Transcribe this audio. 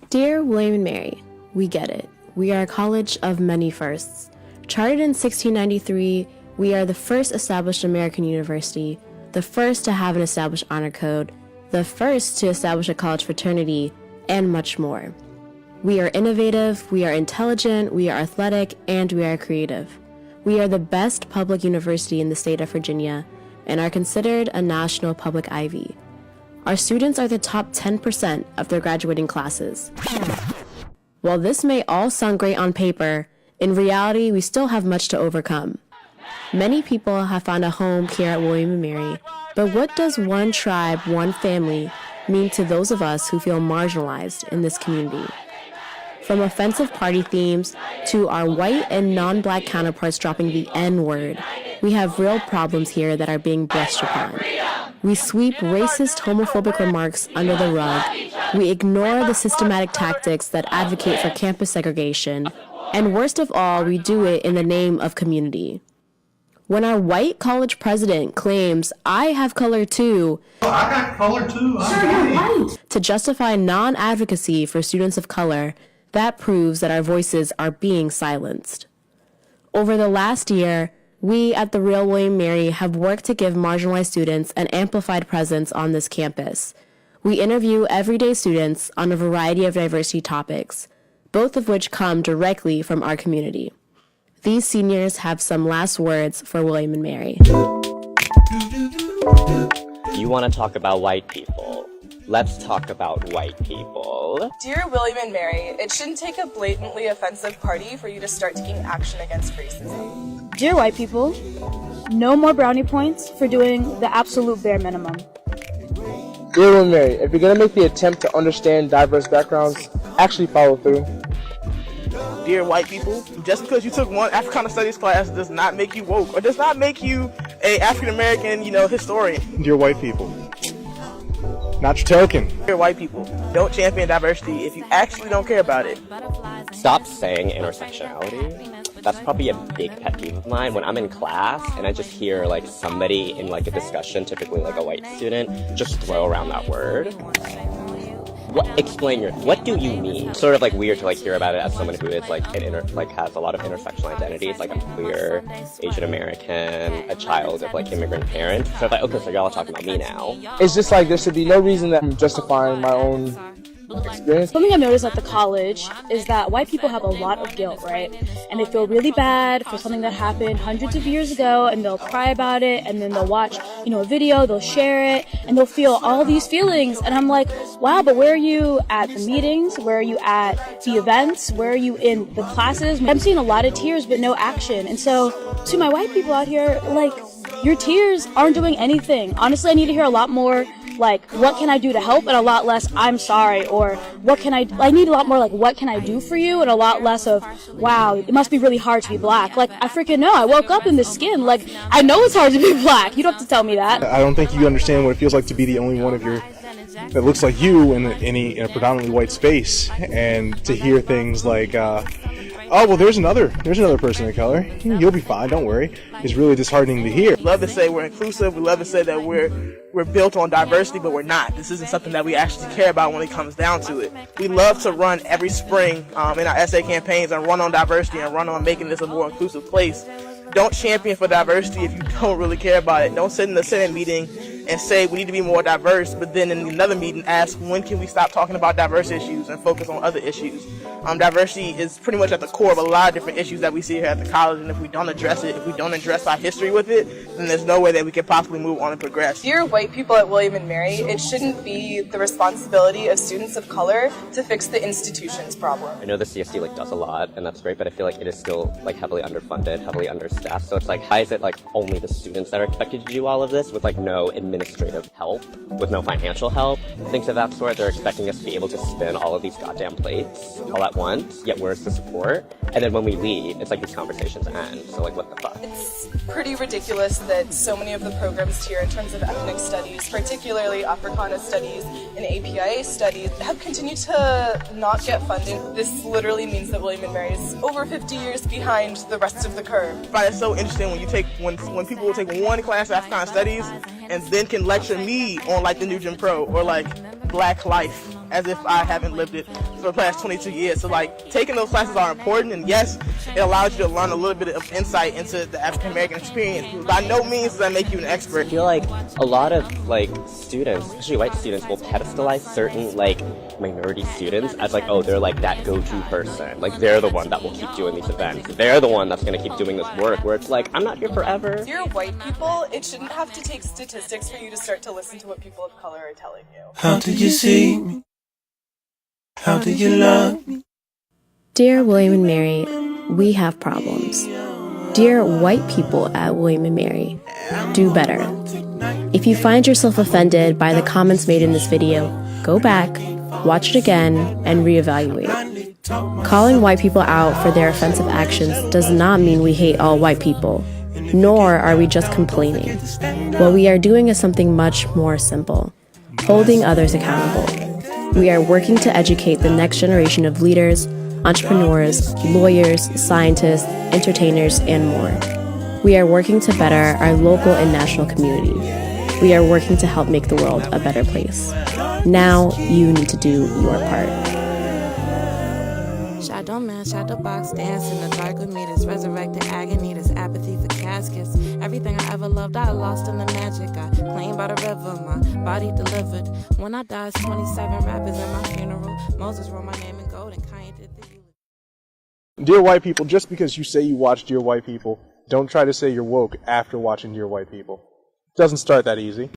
Dear William and Mary, we get it. We are a college of many firsts. Chartered in 1693, we are the first established American university, the first to have an established honor code, the first to establish a college fraternity, and much more. We are innovative, we are intelligent, we are athletic, and we are creative. We are the best public university in the state of Virginia and are considered a national public ivy. Our students are the top 10% of their graduating classes. While this may all sound great on paper, in reality, we still have much to overcome. Many people have found a home here at William & Mary, but what does one tribe, one family mean to those of us who feel marginalized in this community? From offensive party themes to our white and non-black counterparts dropping the N-word, we have real problems here that are being brushed upon. We sweep racist, homophobic remarks under the rug. We ignore the systematic tactics that advocate for campus segregation. And worst of all, we do it in the name of community. When our white college president claims, I have color too, I got color too. Sure, you're white. To justify non-advocacy for students of color, that proves that our voices are being silenced. Over the last year, we at the Real William Mary have worked to give marginalized students an amplified presence on this campus. We interview everyday students on a variety of diversity topics, both of which come directly from our community. These seniors have some last words for William and Mary. You want to talk about white people? Let's talk about white people. Dear William and Mary, it shouldn't take a blatantly offensive party for you to start taking action against racism. Dear white people, no more brownie points for doing the absolute bare minimum. Dear William and Mary, if you're going to make the attempt to understand diverse backgrounds, actually follow through. Dear white people, just because you took one Africana Studies class does not make you woke or does not make you a African American, historian. Dear white people, not your token. Dear white people, don't champion diversity if you actually don't care about it. Stop saying intersectionality. That's probably a big pet peeve of mine when I'm in class and I just hear somebody in a discussion, typically a white student, just throw around that word. What do you mean? Sort of weird to hear about it as someone who is has a lot of intersectional identities, I'm queer, Asian American, a child of immigrant parents. So okay, so y'all are talking about me now. It's just there should be no reason that I'm justifying my own experience. Something I've noticed at the college is that white people have a lot of guilt, right? And they feel really bad for something that happened hundreds of years ago, and they'll cry about it, and then they'll watch, a video, they'll share it, and they'll feel all these feelings. And I'm like, wow, but where are you at the meetings? Where are you at the events? Where are you in the classes? I'm seeing a lot of tears, but no action. And so to my white people out here, your tears aren't doing anything. Honestly, I need to hear a lot more what can I do to help, and a lot less, I'm sorry, or I need a lot more what can I do for you, and a lot less of, wow, it must be really hard to be black. I freaking know, I woke up in this skin, I know it's hard to be black, you don't have to tell me that. I don't think you understand what it feels like to be the only one of your that looks like you in a predominantly white space, and to hear things oh, well, there's another person of color. You'll be fine, don't worry. It's really disheartening to hear. We love to say we're inclusive. We love to say that we're built on diversity, but we're not. This isn't something that we actually care about when it comes down to it. We love to run every spring in our essay campaigns and run on diversity and run on making this a more inclusive place. Don't champion for diversity if you don't really care about it. Don't sit in the Senate meeting and say we need to be more diverse, but then in another meeting ask when can we stop talking about diverse issues and focus on other issues. Diversity is pretty much at the core of a lot of different issues that we see here at the college, and if we don't address it, if we don't address our history with it, then there's no way that we can possibly move on and progress. Dear white people at William and Mary, it shouldn't be the responsibility of students of color to fix the institution's problem. I know the CSD does a lot, and that's great, but I feel it is still heavily underfunded, heavily understaffed. So it's how is it only the students that are expected to do all of this with no administrative help, with no financial help, things of that sort? They're expecting us to be able to spin all of these goddamn plates all at once, yet where's the support? And then when we leave, it's these conversations end. So what the fuck? It's pretty ridiculous that so many of the programs here in terms of ethnic studies, particularly Africana studies and APIA studies, have continued to not get funding. This literally means that William and Mary is over 50 years behind the rest of the curve. I find it so interesting when people will take one class of Africana studies and then can lecture me on the new Jim Crow or Black life as if I haven't lived it for the past 22 years. So like taking those classes are important, and yes, it allows you to learn a little bit of insight into the African American experience. By no means does that make you an expert. I feel like a lot of like students, especially white students, will pedestalize certain like minority students as like, oh, they're like that go-to person. Like they're the one that will keep doing these events. They're the one that's gonna keep doing this work. Where it's like, I'm not here forever. If you're white people, it shouldn't have to take statistics for you to start to listen to what people of color are telling you. How did you see me? How did you love me? Dear William and Mary, we have problems. Dear white people at William and Mary, do better. If you find yourself offended by the comments made in this video, go back, watch it again, and reevaluate. Calling white people out for their offensive actions does not mean we hate all white people, nor are we just complaining. What we are doing is something much more simple: holding others accountable. We are working to educate the next generation of leaders, entrepreneurs, lawyers, scientists, entertainers, and more. We are working to better our local and national community. We are working to help make the world a better place. Now you need to do your part. Shadow man, shadow box, dance in the dark with me. This resurrected agony, this apathy for caskets. Everything I ever loved, I lost in the magic. I claimed by the river, my body delivered. When I died, 27 rappers at my funeral. Moses wrote my name in gold and Kanye did the eulogy. Dear white people, just because you say you watch Dear White People, don't try to say you're woke after watching Dear White People. It doesn't start that easy.